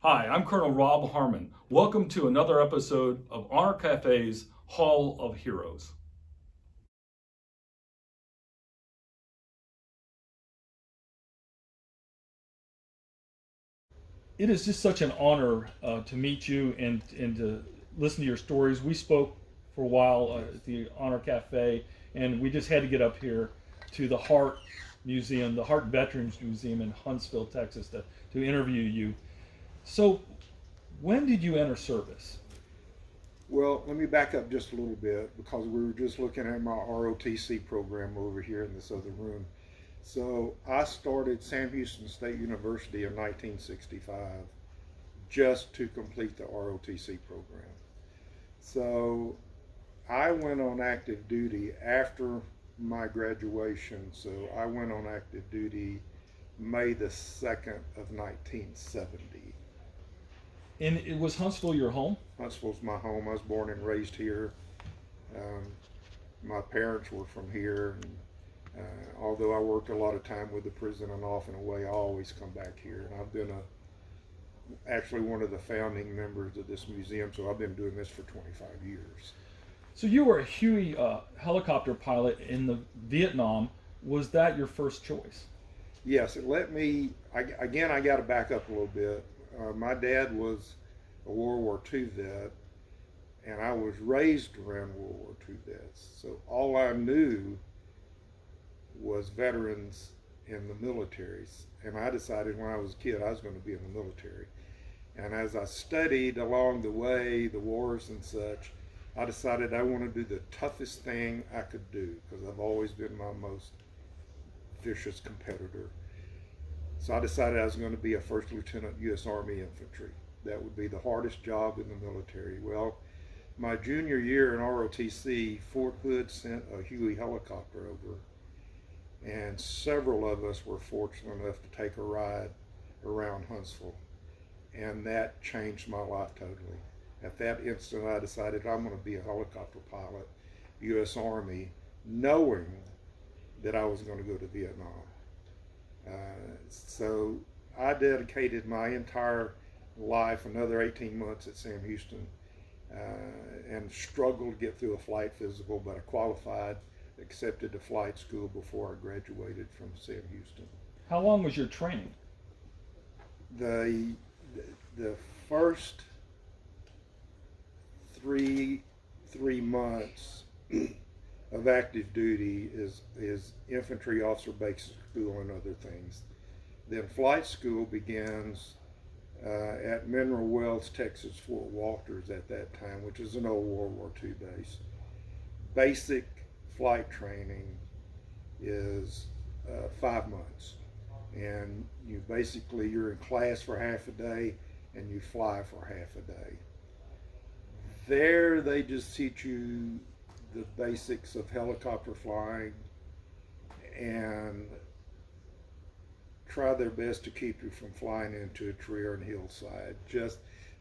Hi, I'm Colonel Rob Harmon. Welcome to another episode of Honor Cafe's Hall of Heroes. It is just such an honor to meet you and to listen to your stories. We spoke for a while at the Honor Cafe, and we just had to get up here to the Hart Museum, the Hart Veterans Museum in Huntsville, Texas, to interview you. So, when did you enter service? Well, let me back up just a little bit because we were just looking at my ROTC program over here in this other room. So I started Sam Houston State University in 1965 just to complete the ROTC program. So I went on active duty after my graduation. So I went on active duty May the 2nd of 1970. And it was Huntsville your home? Huntsville's my home. I was born and raised here. Um, my parents were from here. And, although I worked a lot of time with the prison and off and away, I always come back here. And I've been actually one of the founding members of this museum, so I've been doing this for 25 years. So you were a Huey helicopter pilot in the Vietnam. Was that your first choice? Yes, it let me, I got to back up a little bit. My dad was a World War II vet, and I was raised around World War II vets. So all I knew was veterans in the militaries. And I decided when I was a kid I was going to be in the military. And as I studied along the way, the wars and such, I decided I want to do the toughest thing I could do because I've always been my most vicious competitor. So I decided I was going to be a first lieutenant U.S. Army infantry. That would be the hardest job in the military. Well, my junior year in ROTC, Fort Hood sent a Huey helicopter over, and several of us were fortunate enough to take a ride around Huntsville, and that changed my life totally. At that instant, I decided I'm going to be a helicopter pilot, U.S. Army, knowing that I was going to go to Vietnam. So I dedicated my entire life, another 18 months at Sam Houston, and struggled to get through a flight physical, but I qualified, accepted to flight school before I graduated from Sam Houston. How long was your training? The first three months of active duty is infantry officer basic school and other things. Then flight school begins at Mineral Wells, Texas, Fort Walters at that time, which is an old World War II base. Basic flight training is 5 months, and you're in class for half a day and you fly for half a day. There they just teach you the basics of helicopter flying and try their best to keep you from flying into a tree or a hillside.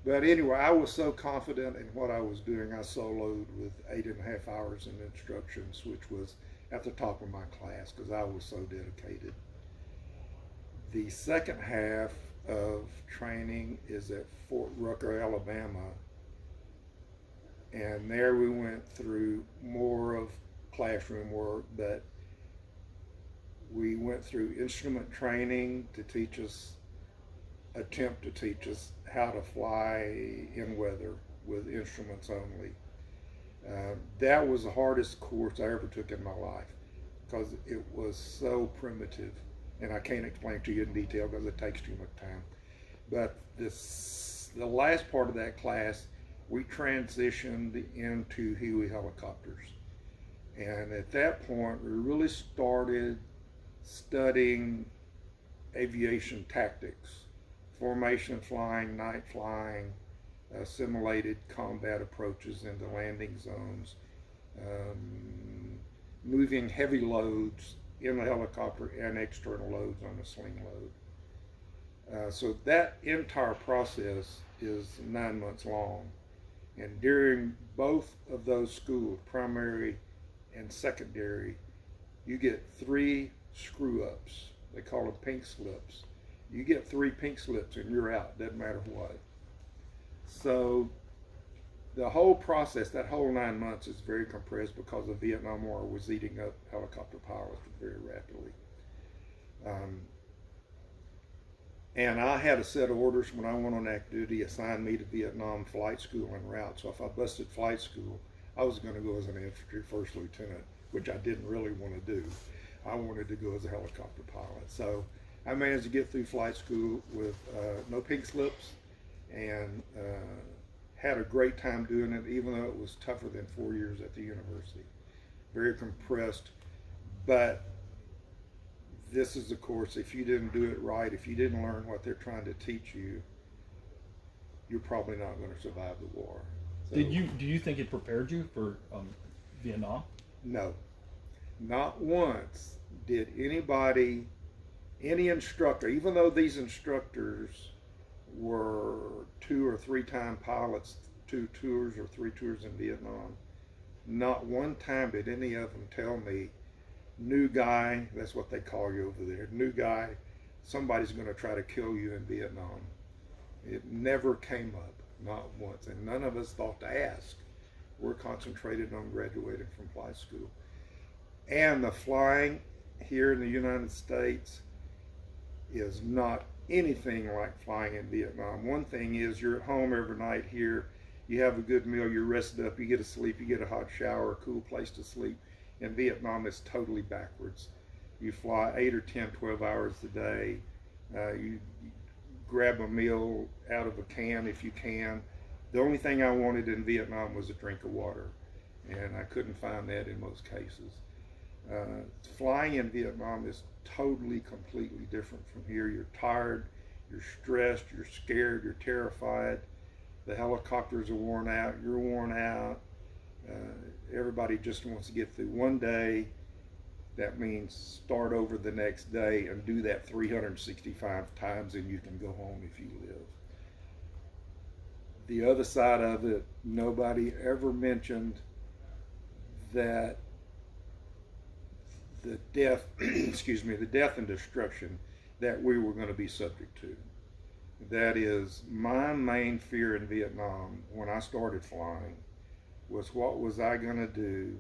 But anyway, I was so confident in what I was doing, I soloed with 8.5 hours in instructions, which was at the top of my class because I was so dedicated. The second half of training is at Fort Rucker, Alabama, and there we went through more of classroom work, but we went through instrument training to attempt to teach us how to fly in weather with instruments only. That was the hardest course I ever took in my life because it was so primitive, and I can't explain to you in detail because it takes too much time. But the last part of that class, we transitioned into Huey helicopters. And at that point, we really started studying aviation tactics, formation flying, night flying, simulated combat approaches into landing zones, moving heavy loads in the helicopter and external loads on a sling load. So that entire process is 9 months long. And during both of those schools, primary and secondary, you get 3 screw ups. They call them pink slips. You get 3 pink slips and you're out, doesn't matter what. So the whole process, that whole 9 months, is very compressed because the Vietnam War was eating up helicopter pilots very rapidly. And I had a set of orders when I went on active duty, assigned me to Vietnam flight school en route. So if I busted flight school, I was going to go as an infantry first lieutenant, which I didn't really want to do. I wanted to go as a helicopter pilot. So I managed to get through flight school with no pink slips, and had a great time doing it, even though it was tougher than 4 years at the university. Very compressed, but this is, of course, if you didn't do it right, if you didn't learn what they're trying to teach you, you're probably not going to survive the war. So, do you think it prepared you for Vietnam? No, not once did anybody, any instructor, even though these instructors were 2 or 3 time pilots, 2 tours or 3 tours in Vietnam, not one time did any of them tell me, new guy, that's what they call you over there, new guy, somebody's going to try to kill you in Vietnam. It never came up, not once, and none of us thought to ask. We're concentrated on graduating from flight school. And the flying here in the United States is not anything like flying in Vietnam. One thing is, you're at home every night here, you have a good meal, you're rested up, you get to sleep, you get a hot shower, a cool place to sleep. In Vietnam, it's totally backwards. You fly 8 or 10, 12 hours a day. You grab a meal out of a can if you can. The only thing I wanted in Vietnam was a drink of water, and I couldn't find that in most cases. Flying in Vietnam is totally, completely different from here. You're tired, you're stressed, you're scared, you're terrified. The helicopters are worn out, you're worn out. Everybody just wants to get through one day. That means start over the next day and do that 365 times, and you can go home if you live. The other side of it, nobody ever mentioned that the death, excuse me, the death and destruction that we were going to be subject to. That is, my main fear in Vietnam when I started flying was, what was I going to do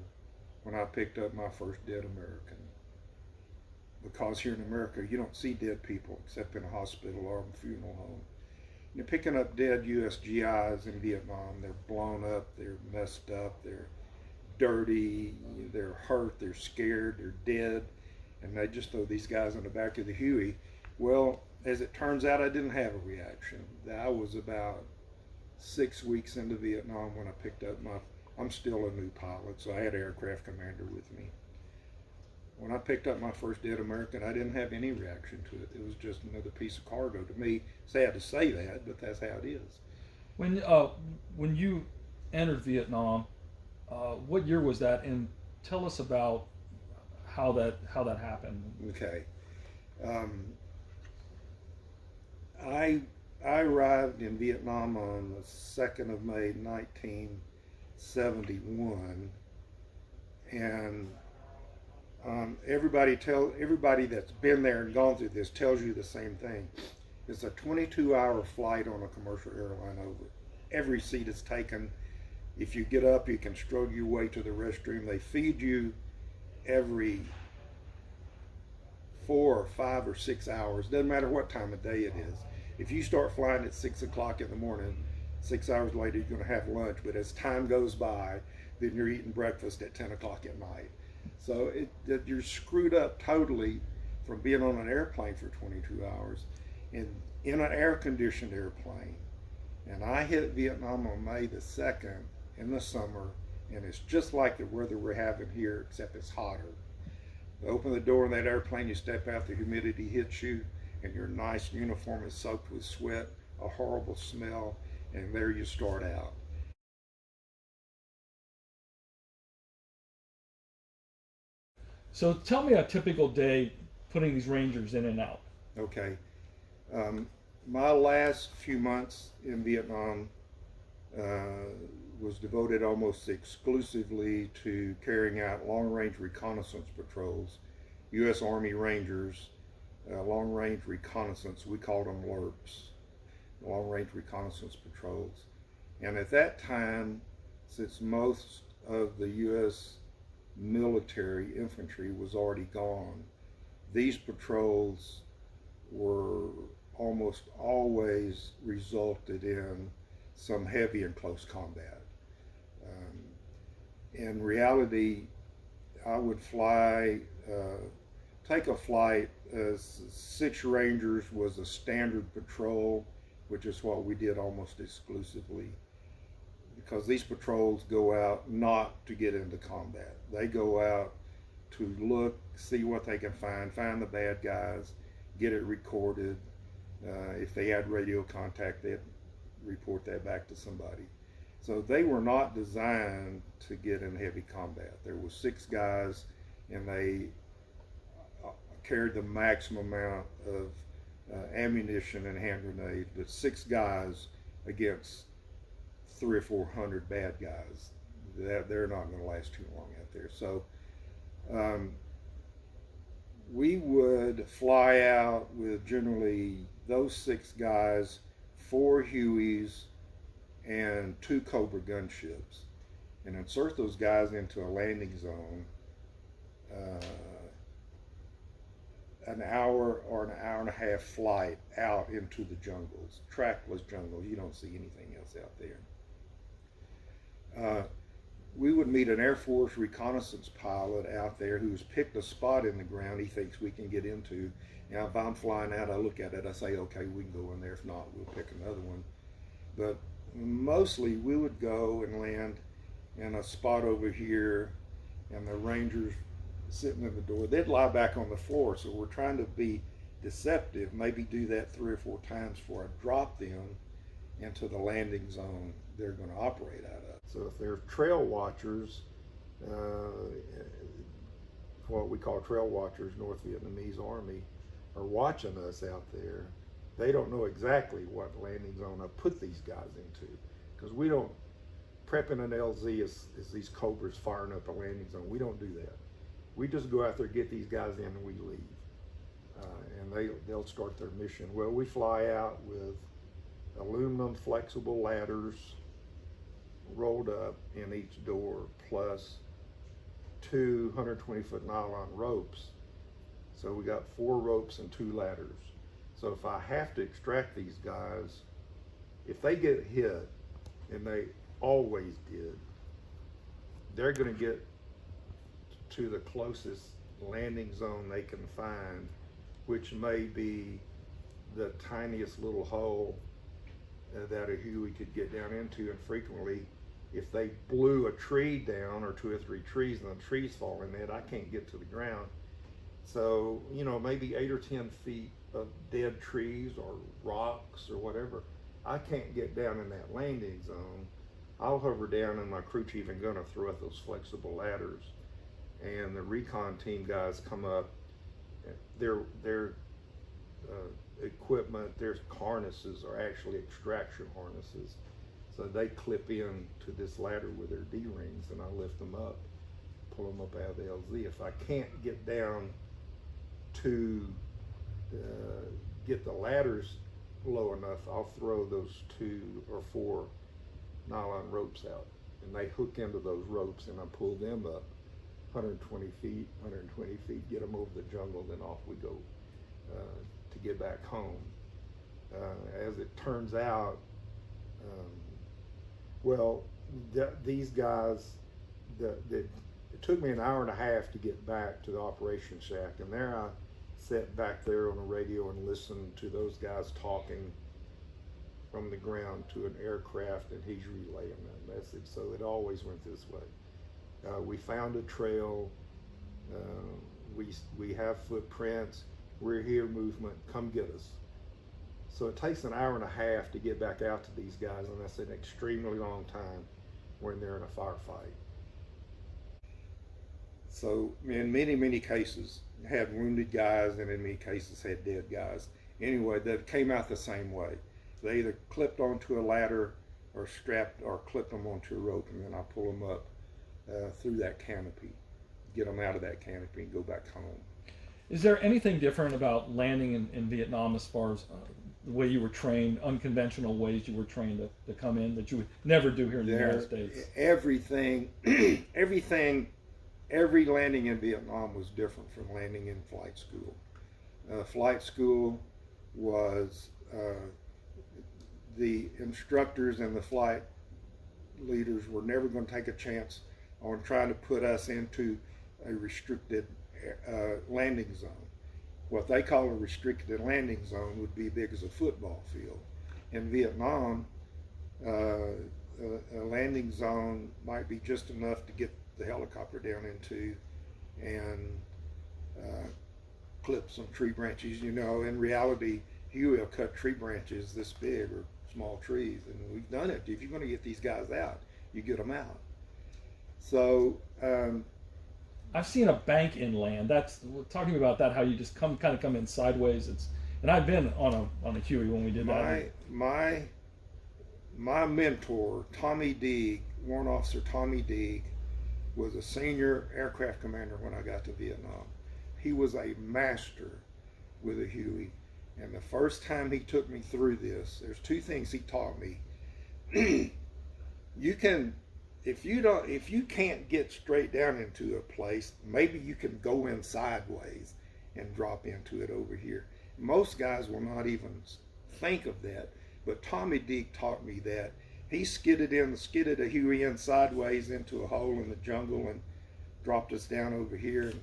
when I picked up my first dead American? Because here in America, you don't see dead people except in a hospital or a funeral home. You're picking up dead USGIs in Vietnam. They're blown up, they're messed up, they're dirty, they're hurt, they're scared, they're dead, and they just throw these guys in the back of the Huey. Well, as it turns out, I didn't have a reaction. I was about 6 weeks into Vietnam when I picked up I'm still a new pilot, so I had an aircraft commander with me. When I picked up my first dead American, I didn't have any reaction to it. It was just another piece of cargo to me. Sad to say that, but that's how it is. When you entered Vietnam, what year was that? And tell us about how that happened. Okay. I arrived in Vietnam on the 2nd of May, 1971, and everybody that's been there and gone through this tells you the same thing. It's a 22-hour flight on a commercial airline over. Every seat is taken. If you get up, you can struggle your way to the restroom. They feed you every 4 or 5 or 6 hours. Doesn't matter what time of day it is. If you start flying at 6 o'clock in the morning, 6 hours later you're going to have lunch. But as time goes by, then you're eating breakfast at 10 o'clock at night. So you're screwed up totally from being on an airplane for 22 hours and in an air-conditioned airplane. And I hit Vietnam on May the 2nd in the summer, and it's just like the weather we're having here, except it's hotter. You open the door in that airplane, you step out, the humidity hits you, and your nice uniform is soaked with sweat, a horrible smell, and there you start out. So tell me a typical day putting these Rangers in and out. Okay. My last few months in Vietnam was devoted almost exclusively to carrying out long-range reconnaissance patrols, U.S. Army Rangers, long-range reconnaissance. We called them LRPs, long-range reconnaissance patrols. And at that time, since most of the U.S. military infantry was already gone, these patrols were almost always resulted in some heavy and close combat. In reality, I would take a flight as 6 Rangers was a standard patrol, which is what we did almost exclusively, because these patrols go out not to get into combat. They go out to look, see what they can find the bad guys, get it recorded. If they had radio contact, they'd report that back to somebody. So they were not designed to get in heavy combat. There were 6 guys, and they carried the maximum amount of ammunition and hand grenades, but 6 guys against 300 or 400 bad guys. They're not going to last too long out there. So we would fly out with generally those 6 guys, 4 Hueys, and 2 Cobra gunships, and insert those guys into a landing zone an hour or an hour and a half flight out into the jungles, trackless jungles. You don't see anything else out there. We would meet an Air Force reconnaissance pilot out there who's picked a spot in the ground he thinks we can get into. Now, if I'm flying out, I look at it, I say, okay, we can go in there. If not, we'll pick another one. But mostly we would go and land in a spot over here, and the Rangers sitting in the door, they'd lie back on the floor. So we're trying to be deceptive, maybe do that 3 or 4 times before I drop them into the landing zone they're going to operate out of. So if they're trail watchers, what we call trail watchers, North Vietnamese Army, are watching us out there, they don't know exactly what landing zone I put these guys into, because we don't, prepping an LZ is these Cobras firing up a landing zone. We don't do that. We just go out there, get these guys in, and we leave. And they'll start their mission. Well, we fly out with aluminum flexible ladders rolled up in each door, plus 2 120-foot nylon ropes. So we got 4 ropes and 2 ladders. So if I have to extract these guys, if they get hit, and they always did, they're going to get to the closest landing zone they can find, which may be the tiniest little hole that a Huey could get down into. And frequently, if they blew a tree down, or 2 or 3 trees, and the trees fall in it, I can't get to the ground. So, maybe 8 or 10 feet of dead trees or rocks or whatever, I can't get down in that landing zone. I'll hover down, and my crew chief and gunner throw up those flexible ladders, and the recon team guys come up. Their equipment, their harnesses are actually extraction harnesses, so they clip in to this ladder with their D-rings, and I lift them up, pull them up out of the LZ. If I can't get down to get the ladders low enough, I'll throw those 2 or 4 nylon ropes out, and they hook into those ropes, and I pull them up 120 feet, get them over the jungle, then off we go to get back home. As it turns out, these guys, it took me an hour and a half to get back to the operations shack, and there I sat back there on the radio and listened to those guys talking from the ground to an aircraft, and he's relaying that message. So it always went this way. We found a trail. We have footprints. We're here, movement. Come get us. So it takes an hour and a half to get back out to these guys, and that's an extremely long time when they're in a firefight. So in many, many cases, had wounded guys, and in many cases had dead guys. Anyway, that came out the same way. They either clipped onto a ladder or strapped or clipped them onto a rope, and then I pull them up through that canopy, get them out of that canopy, and go back home. Is there anything different about landing in Vietnam as far as the way you were trained, unconventional ways you were trained to come in that you would never do here in the United States? Everything, every landing in Vietnam was different from landing in flight school. Flight school was the instructors and the flight leaders were never going to take a chance on trying to put us into a restricted landing zone. What they call a restricted landing zone would be big as a football field. In Vietnam, a landing zone might be just enough to get the helicopter down into and clip some tree branches. You know, in reality, Huey will cut tree branches this big or small trees, and we've done it. If you're going to get these guys out, you get them out. So I've seen a bank inland. That's we're talking about that. How you just come in sideways. And I've been on a Huey when we did that. My mentor, Tommy Deeg, Warrant Officer Tommy Deeg, was a senior aircraft commander when I got to Vietnam. He was a master with a Huey. And the first time he took me through this, there's two things he taught me. If you can't get straight down into a place, maybe you can go in sideways and drop into it over here. Most guys will not even think of that, but Tommy Deek taught me that. He skidded a Huey in sideways into a hole in the jungle and dropped us down over here. And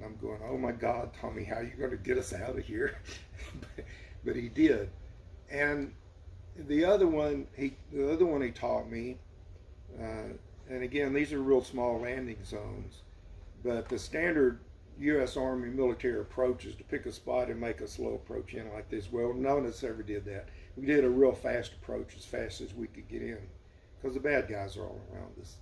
I'm going, oh my God, Tommy, how are you going to get us out of here? But he did. And the other one he taught me, and again, these are real small landing zones, but the standard U.S. Army military approach is to pick a spot and make a slow approach in like this. Well, none of us ever did that. We did a real fast approach as fast as we could get in because the bad guys are all around us.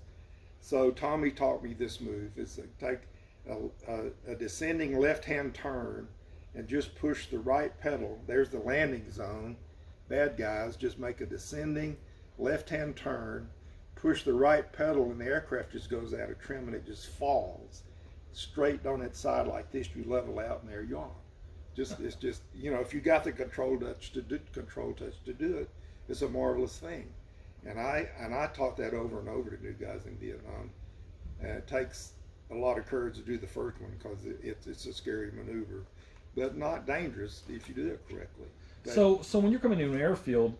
So Tommy taught me this move. It's take a descending left-hand turn and just push the right pedal. There's the landing zone. Bad guys just make a descending left-hand turn, push the right pedal, and the aircraft just goes out of trim and it just falls straight on its side like this. You level out and there you are. It's just if you got the control touch to do it, it's a marvelous thing. And I taught that over and over to new guys in Vietnam. It takes a lot of courage to do the first one because it's a scary maneuver, but not dangerous if you do it correctly. But, so when you're coming to an airfield,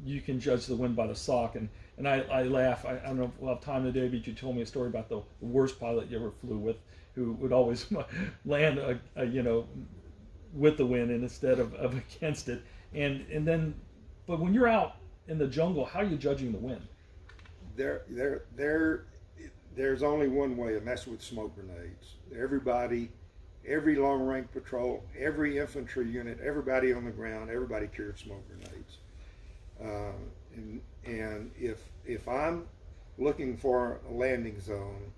you can judge the wind by the sock, and I laugh. I don't know if we'll have time today, but you told me a story about the worst pilot you ever flew with, who would always land with the wind and instead of against it. But when you're out in the jungle, how are you judging the wind? There's only one way, and that's with smoke grenades. Every long range patrol, every infantry unit, everybody on the ground, everybody carried smoke grenades. And if I'm looking for a landing zone,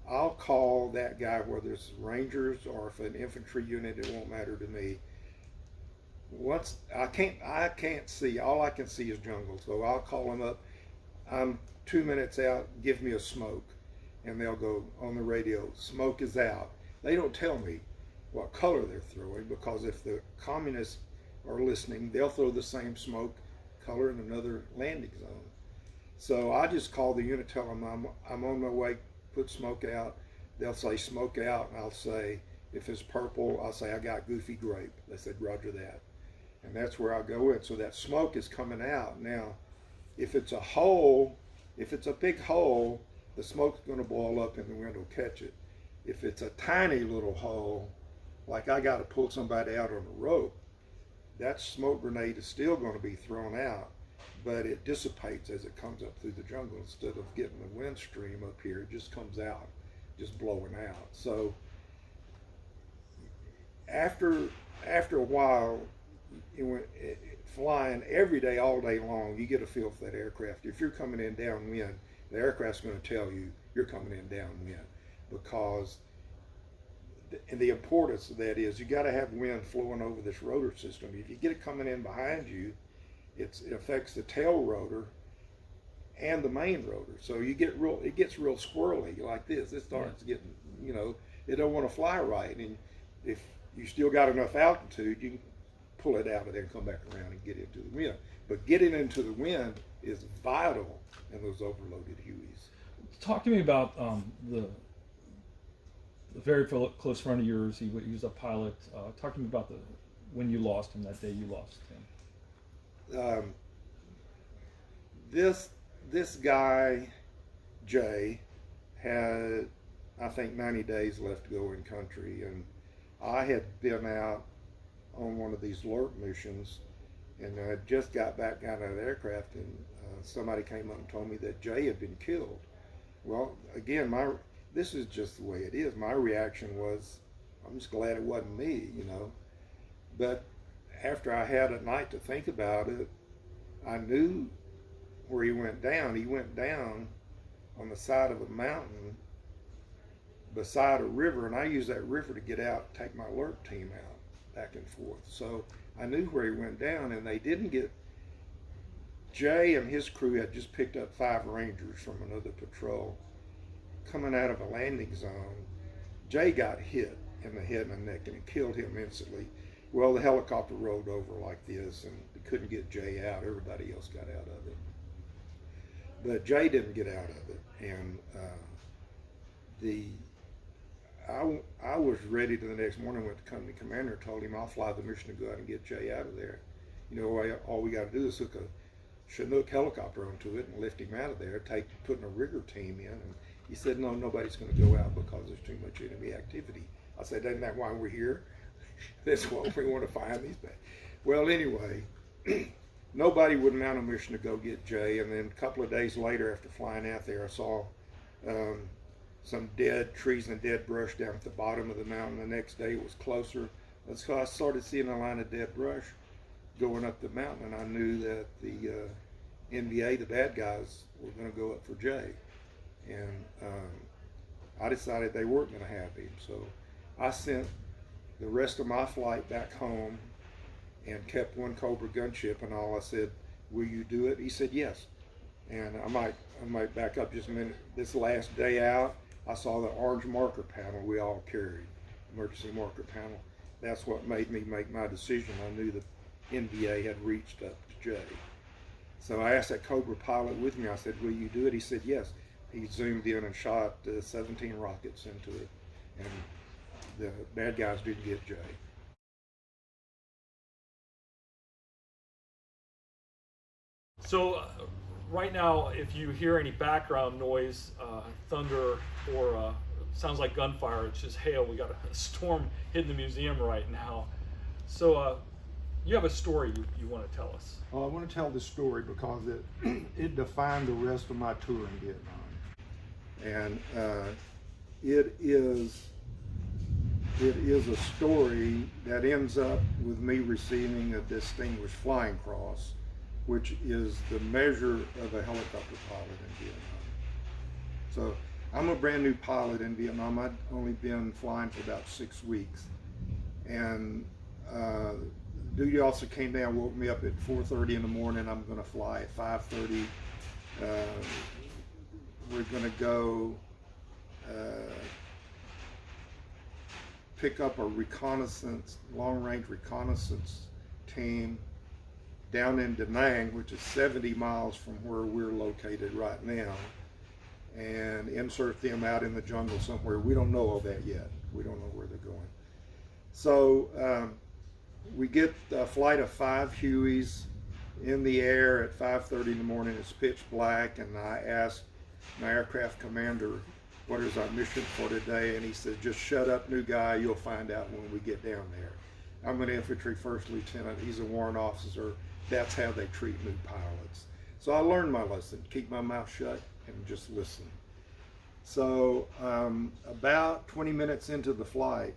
I'll call that guy, whether it's Rangers or if an infantry unit, it won't matter to me. Once I can't see, all I can see is jungle. So I'll call them up. I'm 2 minutes out, give me a smoke. And they'll go on the radio, smoke is out. They don't tell me what color they're throwing, because if the communists are listening, they'll throw the same smoke color in another landing zone. So I just call the unit, tell them I'm on my way, put smoke out. They'll say smoke out, and I'll say, if it's purple, I'll say I got goofy grape. They said roger that. And that's where I'll go in. So that smoke is coming out. Now, if it's a hole, if it's a big hole, the smoke's going to boil up and the wind will catch it. If it's a tiny little hole, like I got to pull somebody out on a rope, that smoke grenade is still going to be thrown out, but it dissipates as it comes up through the jungle. Instead of getting the wind stream up here, it just comes out, just blowing out. So after a while, flying every day, all day long, you get a feel for that aircraft. If you're coming in downwind, the aircraft's going to tell you you're coming in downwind, because the importance of that is you got to have wind flowing over this rotor system. If you get it coming in behind you, it affects the tail rotor and the main rotor. So it gets real squirrely like this. It starts getting, it don't want to fly right. And if you still got enough altitude, you can pull it out of there and come back around and get into the wind. But getting into the wind is vital in those overloaded Hueys. Talk to me about the very close friend of yours. He was a pilot. Talk to me about when you lost him, that day you lost him. This guy, Jay, had, I think, 90 days left to go in country, and I had been out on one of these alert missions, and I just got back out of the aircraft, and somebody came up and told me that Jay had been killed. Well, again, this is just the way it is. My reaction was, I'm just glad it wasn't me, you know. But after I had a night to think about it, I knew where he went down. He went down on the side of a mountain beside a river, and I used that river to get out and take my alert team out back and forth. So I knew where he went down, and they didn't get, Jay and his crew had just picked up 5 Rangers from another patrol coming out of a landing zone. Jay got hit in the head and the neck, and it killed him instantly. Well, the helicopter rolled over like this, and they couldn't get Jay out. Everybody else got out of it. But Jay didn't get out of it, and I was ready to the next morning. Went to company commander, told him I'll fly the mission to go out and get Jay out of there. You know, all we got to do is hook a Chinook helicopter onto it and lift him out of there. Putting a rigger team in, and he said, no, nobody's going to go out because there's too much enemy activity. I said, isn't that why we're here? That's why we want to find these guys. Well, anyway, nobody would mount a mission to go get Jay, and then a couple of days later, after flying out there, I saw some dead trees and dead brush down at the bottom of the mountain. The next day it was closer. So I started seeing a line of dead brush going up the mountain, and I knew that the NBA, the bad guys, were going to go up for Jay. And I decided they weren't going to have him. So I sent the rest of my flight back home and kept one Cobra gunship and all. I said, will you do it? He said, yes. And I might back up just a minute. This last day out, I saw the orange marker panel we all carried, emergency marker panel. That's what made me make my decision. I knew the NBA had reached up to Jay. So I asked that Cobra pilot with me, I said, will you do it? He said, yes. He zoomed in and shot 17 rockets into it, and the bad guys didn't get Jay. So right now, if you hear any background noise, thunder, or sounds like gunfire, it's just hail. We got a storm hitting the museum right now. So you have a story you want to tell us. I want to tell this story because it defined the rest of my tour in Vietnam. And it is a story that ends up with me receiving a Distinguished Flying Cross, which is the measure of a helicopter pilot in Vietnam. So I'm a brand new pilot in Vietnam. I'd only been flying for about 6 weeks. And duty officer came down, woke me up at 4:30 in the morning. I'm going to fly at 5:30. We're going to go pick up a reconnaissance, long-range reconnaissance team down in Da Nang, which is 70 miles from where we're located right now, and insert them out in the jungle somewhere. We don't know all that yet. We don't know where they're going. So we get a flight of 5 Hueys in the air at 5:30 in the morning. It's pitch black, and I asked my aircraft commander, what is our mission for today? And he said, just shut up, new guy, you'll find out when we get down there. I'm an infantry first lieutenant, he's a warrant officer. That's how they treat new pilots. So I learned my lesson, keep my mouth shut and just listen. So about 20 minutes into the flight,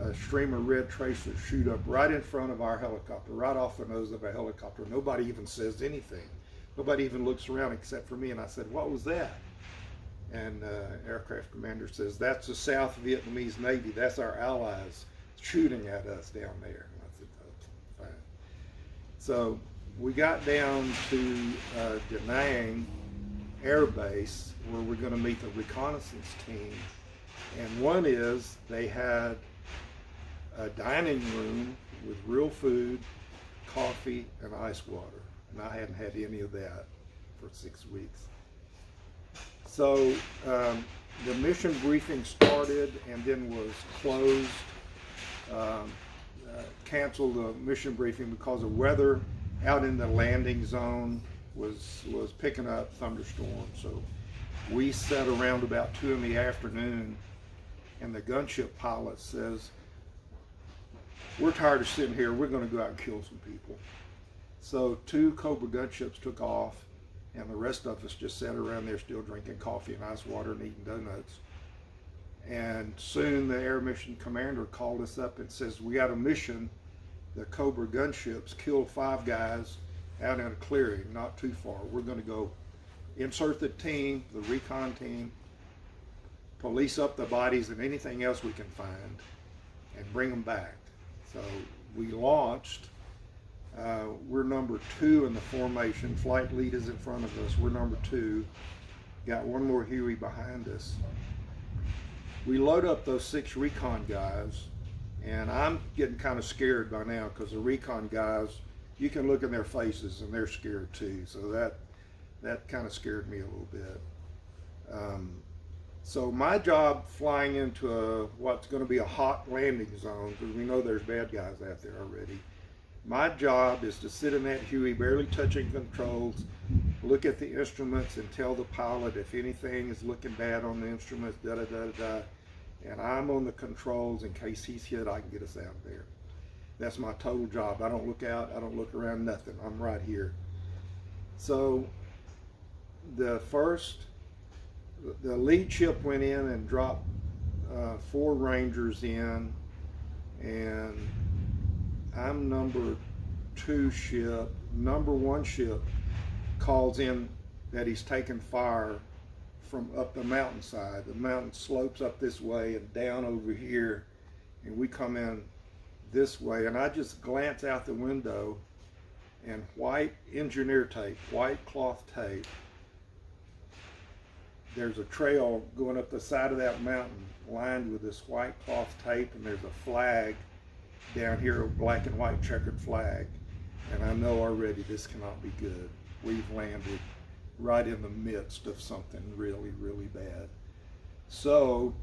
a stream of red tracers shoot up right in front of our helicopter, right off the nose of a helicopter. Nobody even says anything. Nobody even looks around except for me. And I said, what was that? And aircraft commander says, that's the South Vietnamese Navy. That's our allies shooting at us down there. And I said, oh, fine. So we got down to Da Nang Air Base, where we're going to meet the reconnaissance team. And one is they had a dining room with real food, coffee, and ice water. And I hadn't had any of that for 6 weeks. So the mission briefing started and then was closed, canceled the mission briefing because the weather out in the landing zone was picking up thunderstorms. So we sat around about 2 in the afternoon, and the gunship pilot says, "We're tired of sitting here. We're going to go out and kill some people." So 2 Cobra gunships took off, and the rest of us just sat around there still drinking coffee and ice water and eating donuts. And soon the air mission commander called us up and says, "We got a mission. The Cobra gunships killed 5 guys out in a clearing not too far. We're going to go insert the team, the recon team, police up the bodies and anything else we can find, and bring them back." So we launched. We're number 2 in the formation. Flight lead is in front of us. We're number 2. Got one more Huey behind us. We load up those 6 recon guys, and I'm getting kind of scared by now because the recon guys, you can look in their faces and they're scared too. So that kind of scared me a little bit. So my job flying into what's going to be a hot landing zone, because we know there's bad guys out there already. My job is to sit in that Huey, barely touching controls, look at the instruments and tell the pilot if anything is looking bad on the instruments, da-da-da-da-da. And I'm on the controls in case he's hit, I can get us out there. That's my total job. I don't look out, I don't look around, nothing. I'm right here. So the lead ship went in and dropped 4 Rangers in, and I'm number 2 ship. Number 1 ship calls in that he's taken fire from up the mountainside. The mountain slopes up this way and down over here, and we come in this way, and I just glance out the window, and white engineer tape, white cloth tape. There's a trail going up the side of that mountain lined with this white cloth tape, and there's a flag down here, a black and white checkered flag. And I know already this cannot be good. We've landed right in the midst of something really, really bad. So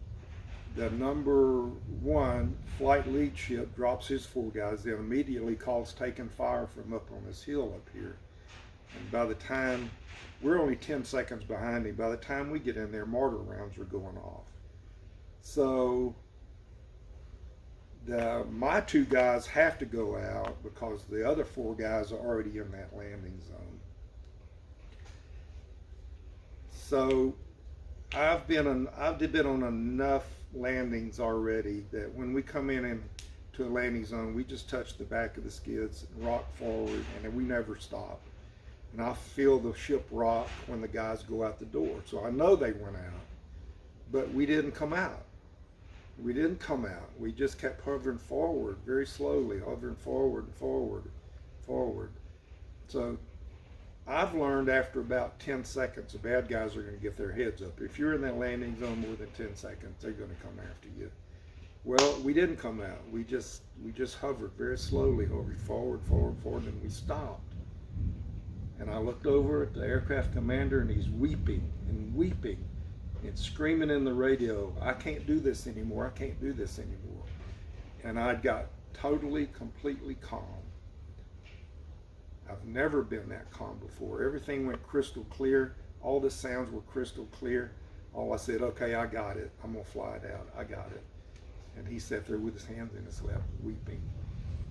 the number 1 flight lead ship drops his 4 guys, then immediately calls taking fire from up on this hill up here. And by the time, we're only 10 seconds behind him, by the time we get in there, mortar rounds are going off. So my 2 guys have to go out because the other 4 guys are already in that landing zone. So I've been on enough landings already that when we come in to a landing zone, we just touch the back of the skids and rock forward, and we never stop. And I feel the ship rock when the guys go out the door. So I know they went out, but we didn't come out. We didn't come out. We just kept hovering forward very slowly, hovering forward and forward, forward. So I've learned after about 10 seconds, the bad guys are going to get their heads up. If you're in that landing zone more than 10 seconds, they're going to come after you. Well, we didn't come out. We just hovered very slowly, hovered forward, forward, forward, and we stopped. And I looked over at the aircraft commander, and he's weeping and weeping and screaming in the radio, "I can't do this anymore. I can't do this anymore." And I got totally, completely calm. I've never been that calm before. Everything went crystal clear. All the sounds were crystal clear. All I said, "Okay, I got it. I'm gonna fly it out. I got it." And he sat there with his hands in his lap, weeping.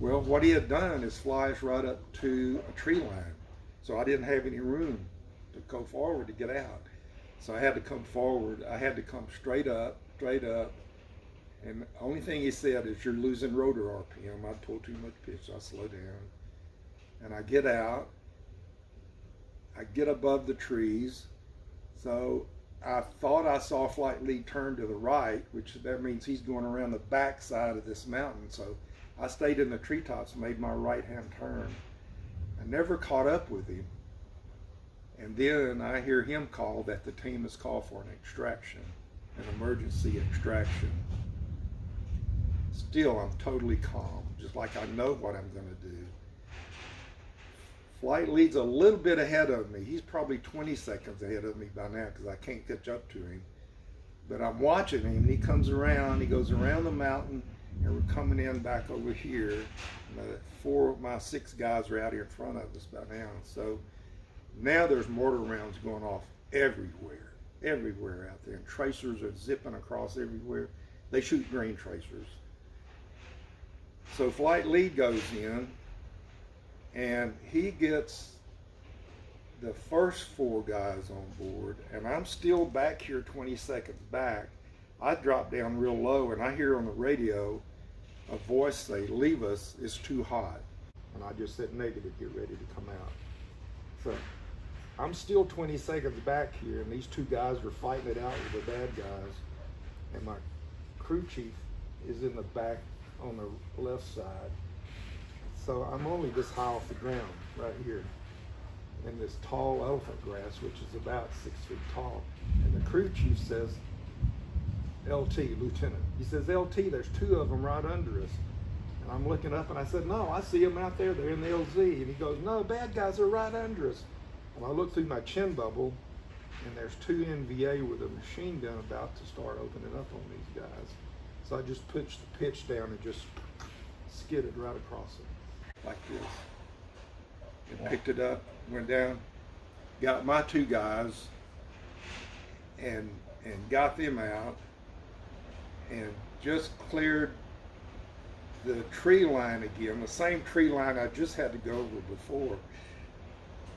Well, what he had done is fly us right up to a tree line. So I didn't have any room to go forward to get out. So I had to come forward. I had to come straight up. And the only thing he said is, "You're losing rotor RPM." I pulled too much pitch, so I slowed down. And I get out. I get above the trees. So I thought I saw flight lead turn to the right, which that means he's going around the back side of this mountain. So I stayed in the treetops, made my right-hand turn. I never caught up with him. And then I hear him call that the team is called for an extraction, an emergency extraction. Still, I'm totally calm, just like I know what I'm going to do. Flight lead's a little bit ahead of me. He's probably 20 seconds ahead of me by now because I can't catch up to him. But I'm watching him, and he comes around, he goes around the mountain, and we're coming in back over here. Four of my 6 guys are out here in front of us by now. So now there's mortar rounds going off everywhere out there. And tracers are zipping across everywhere. They shoot green tracers. So flight lead goes in, and he gets the first 4 guys on board, and I'm still back here 20 seconds back. I drop down real low, and I hear on the radio a voice say, "Leave us, it's too hot." And I just said negative, get ready to come out. So I'm still 20 seconds back here, and these 2 guys are fighting it out with the bad guys, and my crew chief is in the back on the left side. So I'm only this high off the ground right here in this tall elephant grass, which is about 6 feet tall. And the crew chief says, "LT, Lieutenant." He says, "LT, there's 2 of them right under us." And I'm looking up, and I said, "No, I see them out there. They're in the LZ." And he goes, "No, bad guys are right under us." And I look through my chin bubble, and there's 2 NVA with a machine gun about to start opening up on these guys. So I just pushed the pitch down and just skidded right across it like this. And picked it up, went down, got my 2 guys, and got them out, and just cleared the tree line again, the same tree line I just had to go over before.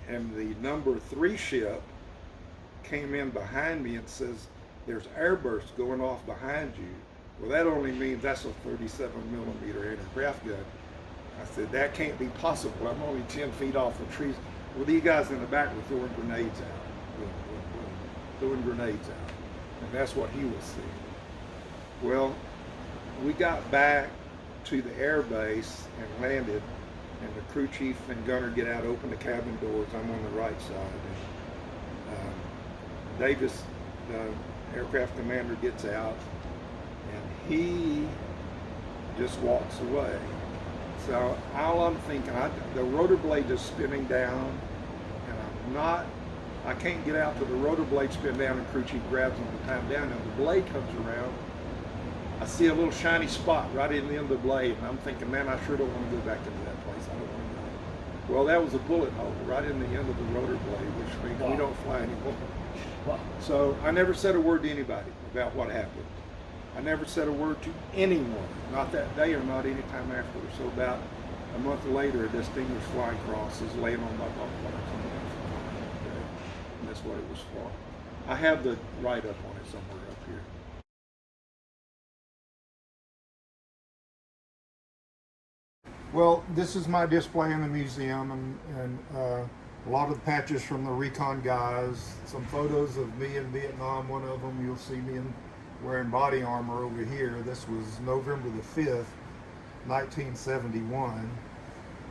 And the number 3 ship came in behind me and says, "There's airbursts going off behind you." Well, that only means that's a 37mm anti-craft gun. I said, "That can't be possible. I'm only 10 feet off the trees." Well, these guys in the back were throwing grenades out. Throwing grenades out. And that's what he was seeing. Well, we got back to the air base and landed, and the crew chief and gunner get out, open the cabin doors. I'm on the right side. And Davis, the aircraft commander, gets out, and he just walks away. So all I'm thinking, the rotor blade is spinning down, and I can't get out till the rotor blade spin down and crew chief grabs him the time down. And the blade comes around, I see a little shiny spot right in the end of the blade, and I'm thinking, man, I sure don't want to go back into that place. I don't want to go. Well, that was a bullet hole right in the end of the rotor blade, which means we don't fly anymore. Wow. So I never said a word to anybody about what happened. I never said a word to anyone, not that day or not any time after. So about a month later, a distinguished flying cross is laying on my bunk and that's what it was for. I have the write-up on it somewhere up here. Well, this is my display in the museum, and a lot of the patches from the recon guys, some photos of me in Vietnam. One of them, you'll see me wearing body armor over here. This was November the 5th, 1971,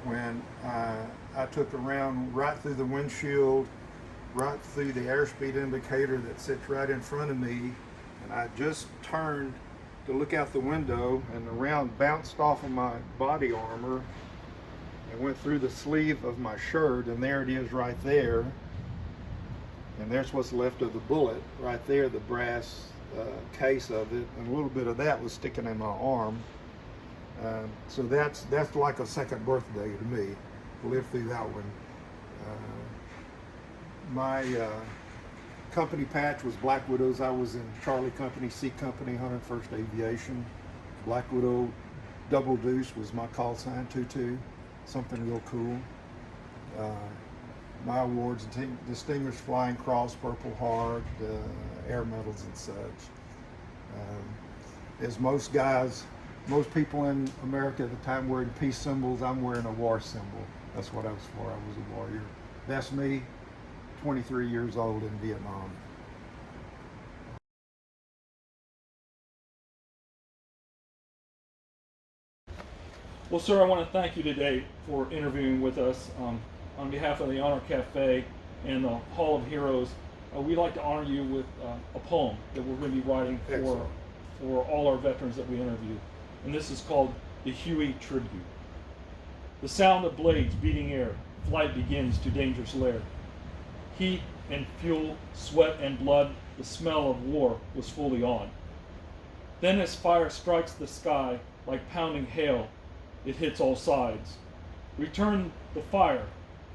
when I took a round right through the windshield, right through the airspeed indicator that sits right in front of me, and I just turned to look out the window, and the round bounced off of my body armor and went through the sleeve of my shirt, and there it is right there. And there's what's left of the bullet right there, the brass case of it, and a little bit of that was sticking in my arm. So that's like a second birthday to me, to live through that one. My company patch was Black Widows. I was in Charlie Company, C Company, 101st Aviation. Black Widow Double Deuce was my call sign, 22, something real cool. My awards, Distinguished Flying Cross, Purple Heart, air medals and such. As most people in America at the time wearing peace symbols, I'm wearing a war symbol. That's what I was for. I was a warrior. That's me, 23 years old in Vietnam. Well, sir, I want to thank you today for interviewing with us. On behalf of the Honor Cafe and the Hall of Heroes, we'd like to honor you with a poem that we're going to be writing for all our veterans that we interview. and this is called the Huey Tribute. The sound of blades beating air, flight begins to dangerous lair. Heat and fuel, sweat and blood, the smell of war was fully on. Then as fire strikes the sky like pounding hail, it hits all sides. Return the fire,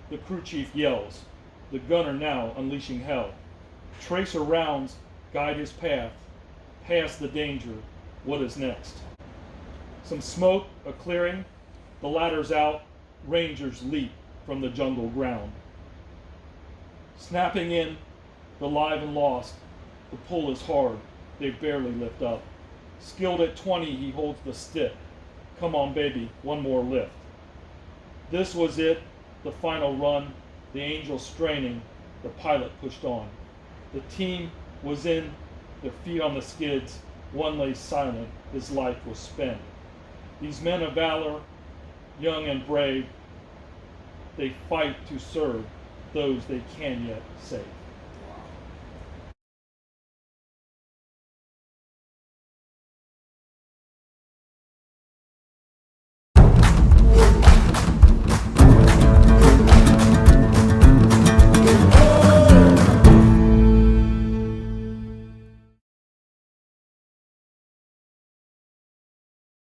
the crew chief yells, the gunner now unleashing hell. Tracer rounds guide his path, past the danger, what is next? Some smoke, a clearing, the ladder's out, rangers leap from the jungle ground. Snapping in, the live and lost, the pull is hard, they barely lift up. Skilled at 20, he holds the stick. Come on, baby, one more lift. This was it, the final run, the angel straining, the pilot pushed on. The team was in, their feet on the skids, one lay silent, his life was spent. These men of valor, young and brave, they fight to serve those they can yet save.